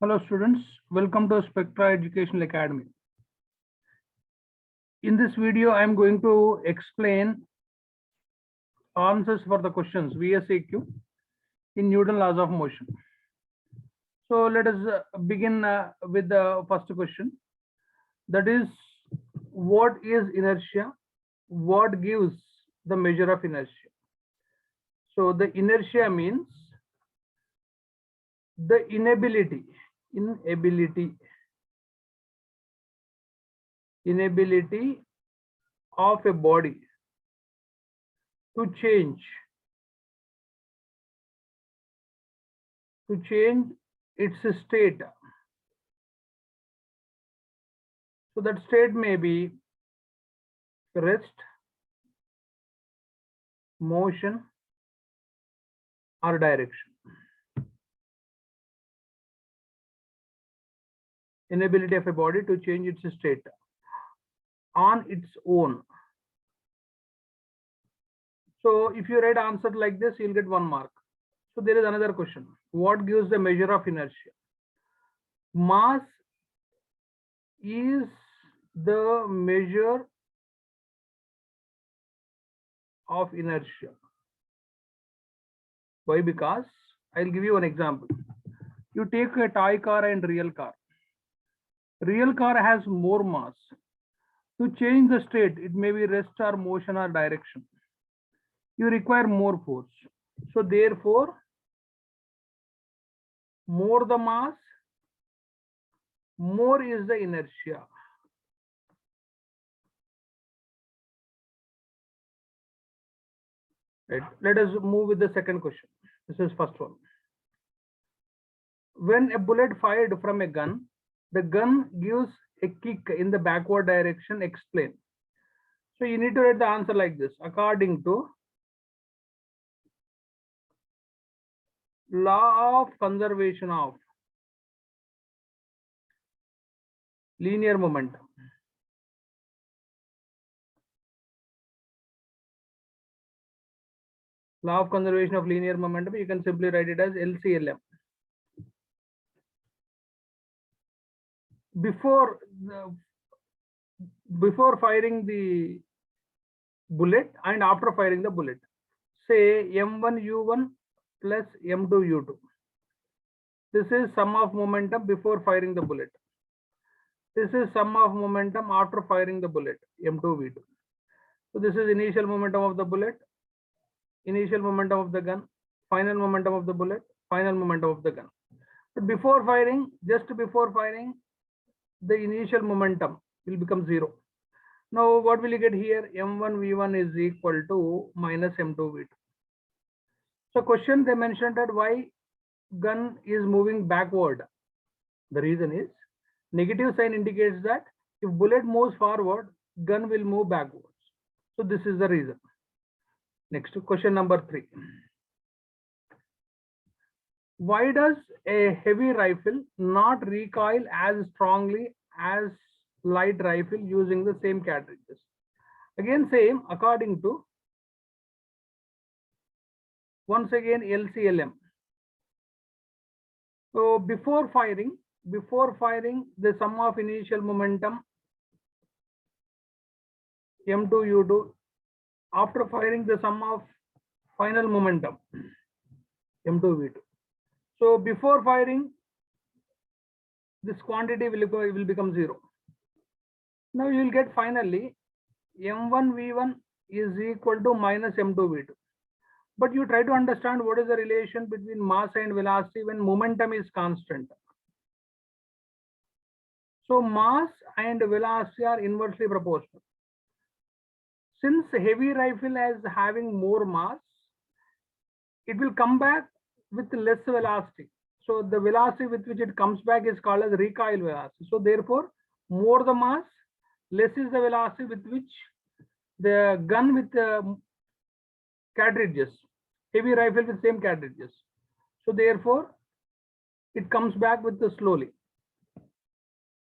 Hello students, welcome to Spectra Educational Academy. In this video, I am going to explain answers for the questions VSAQ in Newton laws of motion. So let us begin with the first question. That is, what is inertia? What gives the measure of inertia? So the inertia means the inability of a body to change its state. So that state may be rest, motion, or direction. Inability of a body to change its state on its own. So if you write answer like this, you'll get 1 mark. So there is another question. What gives the measure of inertia? Mass is the measure of inertia. Why? Because I'll give you an example. You take a toy car and real car. Real car has more mass. To change the state, it may be rest or motion or direction. You require more force. So therefore, more the mass, more is the inertia. Right. Let us move with the second question. This is first one. When a bullet fired from a gun, the gun gives a kick in the backward direction. Explain. So you need to write the answer like this. According to law of conservation of linear momentum. Law of conservation of linear momentum, you can simply write it as LCLM. Before firing the bullet and after firing the bullet, say M1U1 plus M2U2. This is sum of momentum before firing the bullet. This is sum of momentum after firing the bullet, M2V2. So this is initial momentum of the bullet, initial momentum of the gun, final momentum of the bullet, final momentum of the gun. But before firing, just before firing, the initial momentum will become 0. Now what will you get here? M1V1 is equal to minus M2V2. So question, they mentioned that why gun is moving backward. The reason is negative sign indicates that if bullet moves forward, gun will move backwards. So this is the reason. Next, question number 3. Why does a heavy rifle not recoil as strongly as light rifle using the same cartridges? Again, same, according to, once again, LCLM. So before firing, the sum of initial momentum M2U2, after firing the sum of final momentum M2V2. So before firing, this quantity will become 0. Now you will get finally M1V1 is equal to minus M2V2. But you try to understand what is the relation between mass and velocity when momentum is constant. So mass and velocity are inversely proportional. Since heavy rifle is having more mass, it will come back with less velocity. So the velocity with which it comes back is called as recoil velocity. So therefore, more the mass, less is the velocity with which the gun with cartridges, heavy rifle with same cartridges. So therefore, it comes back with the slowly.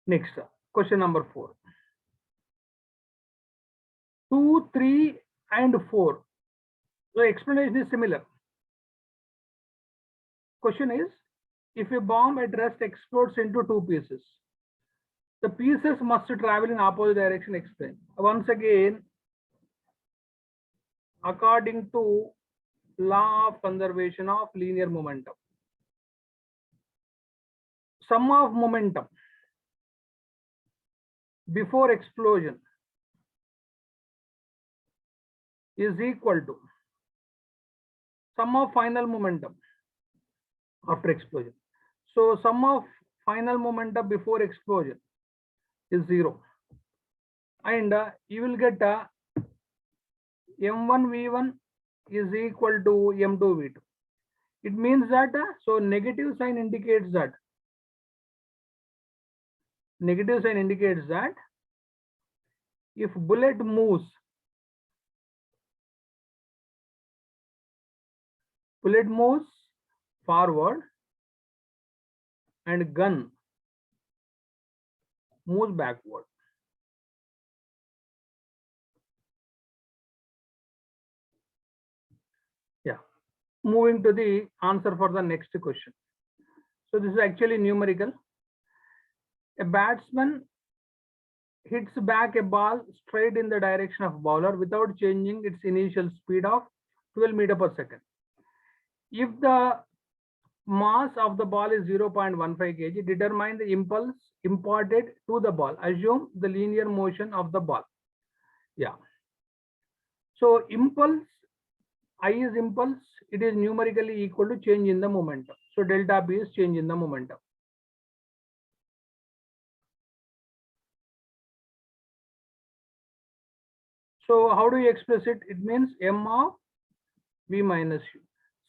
Next, question number 4. 2, 3, and 4. The explanation is similar. Question is, if a bomb at rest explodes into two pieces, the pieces must travel in opposite direction. Explain. Once again, according to law of conservation of linear momentum, sum of momentum before explosion is equal to sum of final momentum after explosion. So sum of final momentum before explosion is 0, and you will get m1 v1 is equal to m2 v2. It means that so negative sign indicates that if bullet moves forward and gun moves backward. Yeah, moving to the answer for the next question. So this is actually numerical. A batsman hits back a ball straight in the direction of bowler without changing its initial speed of 12 meters per second. If the mass of the ball is 0.15 kg, determine the impulse imparted to the ball. Assume the linear motion of the ball. Yeah. So impulse, I is impulse, it is numerically equal to change in the momentum. So delta P is change in the momentum. So how do you express it? It means m of v minus u.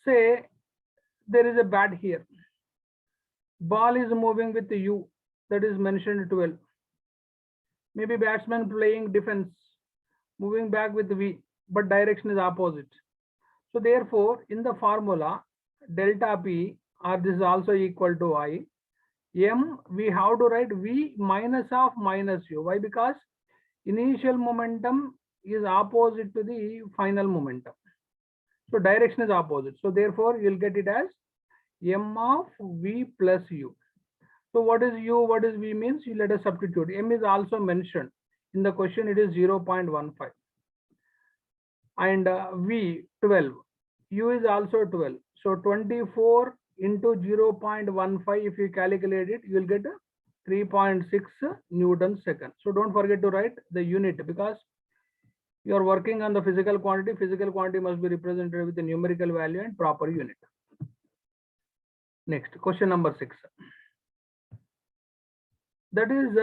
Say there is a bat here. Ball is moving with the u, that is mentioned 12. Maybe batsman playing defense, moving back with v, but direction is opposite. So therefore, in the formula, delta P, or this is also equal to I, m, we have to write v minus of minus u. Why? Because initial momentum is opposite to the final momentum. So direction is opposite. So therefore, you'll get it as m of v plus u. So what is u, what is v means? You let us substitute. M is also mentioned in the question, it is 0.15. And v 12, u is also 12. So 24 into 0.15, if you calculate it, you will get 3.6 Newton second. So don't forget to write the unit, because you are working on the physical quantity. Physical quantity must be represented with the numerical value and proper unit. Next, question number 6. That is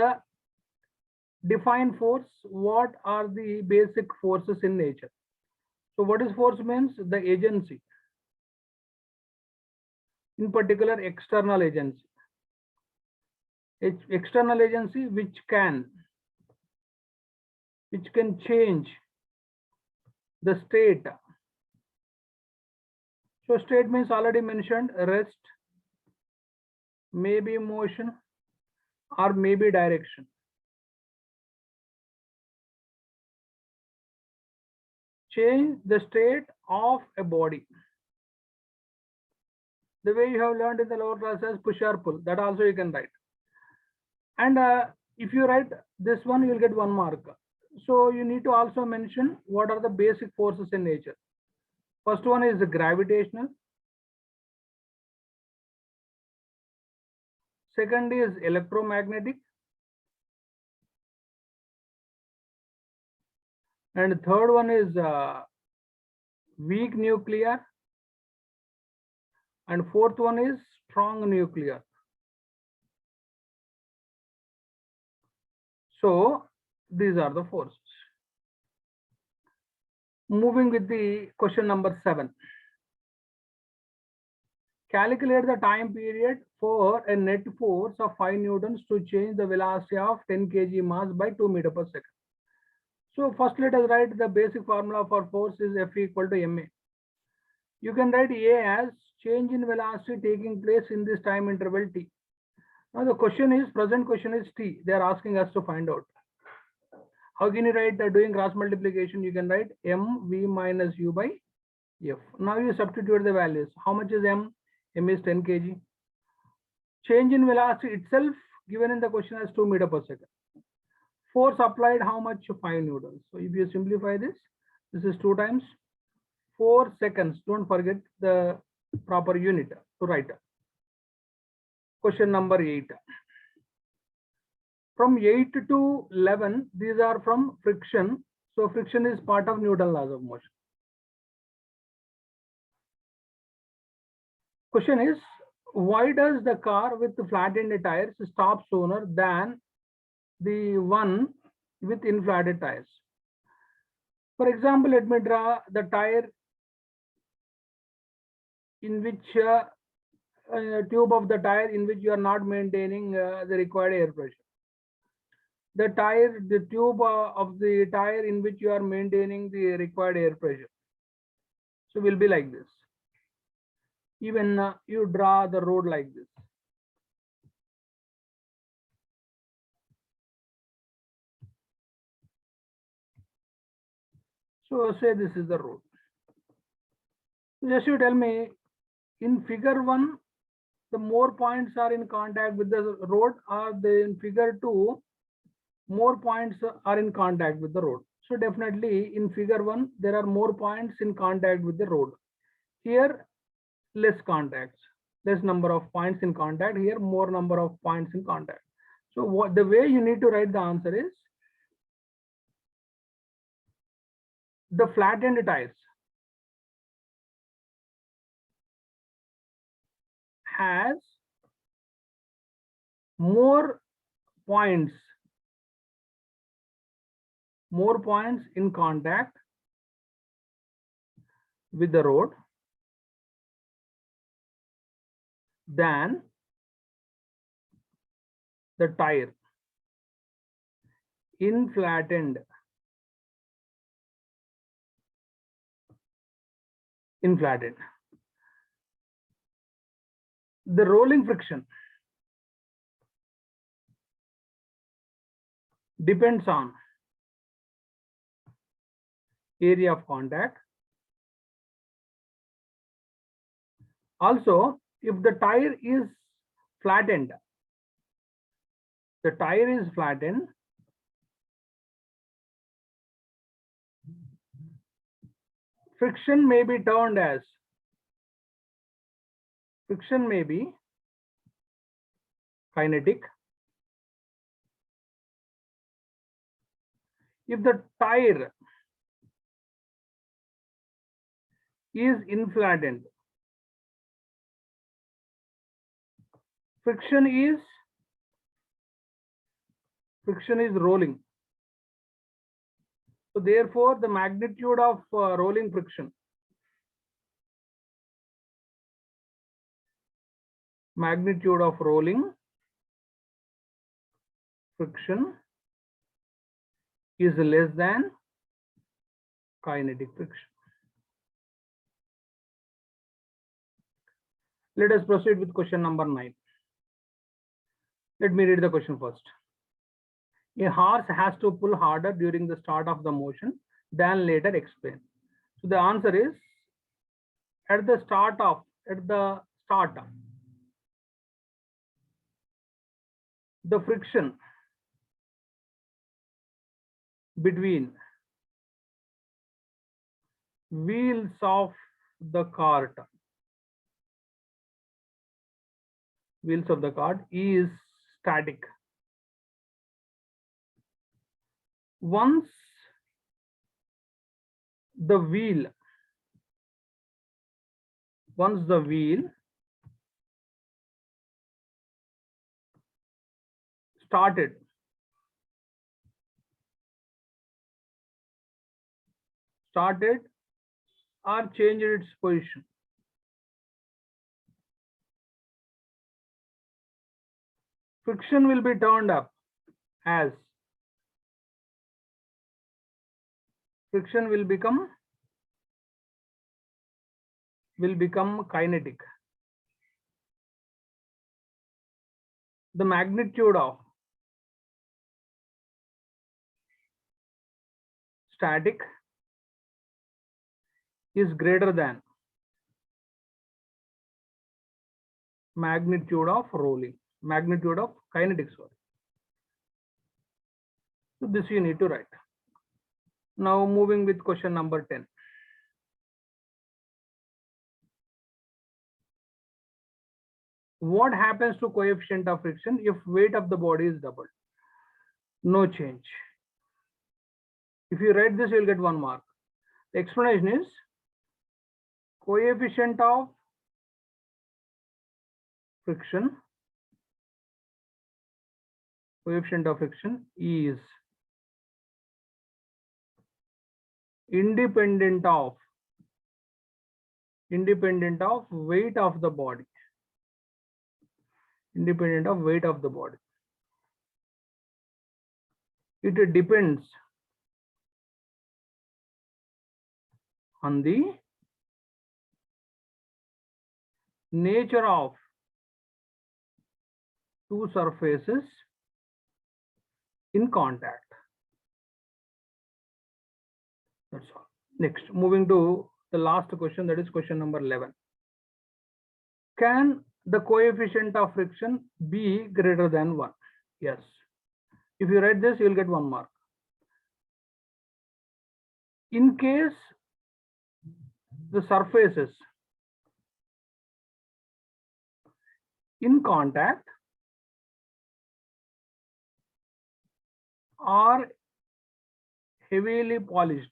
define force. What are the basic forces in nature? So what is force means? The agency. In particular, external agency. External agency which can change the state. So state means already mentioned, rest, maybe motion, or maybe direction. Change the state of a body. The way you have learned in the lower classes, push or pull, that also you can write. And if you write this one, you will get 1 mark. So you need to also mention what are the basic forces in nature. First one is the gravitational. Second is electromagnetic. And third one is weak nuclear. And fourth one is strong nuclear. So these are the forces. Moving with the question number 7. Calculate the time period for a net force of 5 newtons to change the velocity of 10 kg mass by 2 meters per second. So first let us write the basic formula for force is F equal to ma. You can write A as change in velocity taking place in this time interval t. Now the question is, present question is t. They are asking us to find out. How can you write doing cross multiplication? You can write m v minus u by f. Now you substitute the values. How much is m? M is 10 kg. Change in velocity itself given in the question as 2 meter per second. Force applied, how much? 5 newtons. So if you simplify this, this is 2 times 4 seconds. Don't forget the proper unit to write. Question number 8. From 8 to 11, these are from friction. So friction is part of Newton laws of motion. Question is, why does the car with flattened tires stop sooner than the one with inflated tires? For example, let me draw the tire in which tube of the tire in which you are not maintaining the required air pressure. The tube of the tire in which you are maintaining the required air pressure. So will be like this. Even you draw the road like this. So say this is the road. Just you tell me, in figure 1, the more points are in contact with the road, or in figure 2, more points are in contact with the road. So definitely in figure 1, there are more points in contact with the road. Here, less contacts, less number of points in contact. Here, more number of points in contact. So what the way you need to write the answer is, the flattened tires has more points in contact with the road than the tire inflattened. The rolling friction depends on area of contact. Also, if the tire is flattened, friction may be termed as kinetic. If the tire is inflattened, friction is rolling. So therefore, the magnitude of rolling friction is less than kinetic friction. Let us proceed with question number 9. Let me read the question first. A horse has to pull harder during the start of the motion than later. Explain. So the answer is, at the start, the friction between wheels of the cart is static. Once the wheel started or changed its position, friction will be turned up as friction will become kinetic. The magnitude of static is greater than magnitude of rolling, magnitude of kinetics. So this you need to write. Now moving with question number 10. What happens to coefficient of friction if weight of the body is doubled? No change. If you write this, you'll get 1 mark. The explanation is coefficient of friction is independent of weight of the body. Independent of weight of the body. It depends on the nature of two surfaces in contact. That's all. Next, moving to the last question, that is question number 11. Can the coefficient of friction be greater than 1? Yes. If you write this, you will get 1 mark. In case the surfaces in contact are heavily polished,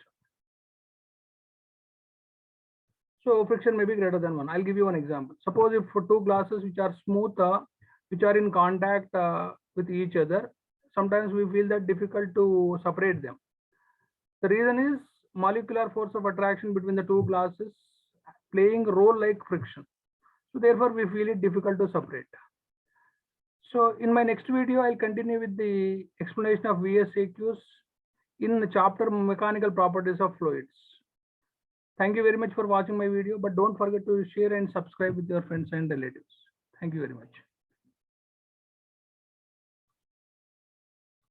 so friction may be greater than 1. I'll give you one example. Suppose if for two glasses which are smooth, which are in contact with each other, sometimes we feel that difficult to separate them. The reason is molecular force of attraction between the two glasses playing a role like friction. So therefore we feel it difficult to separate. So in my next video, I'll continue with the explanation of VSAQs in the chapter mechanical properties of fluids. Thank you very much for watching my video, but don't forget to share and subscribe with your friends and relatives. Thank you very much.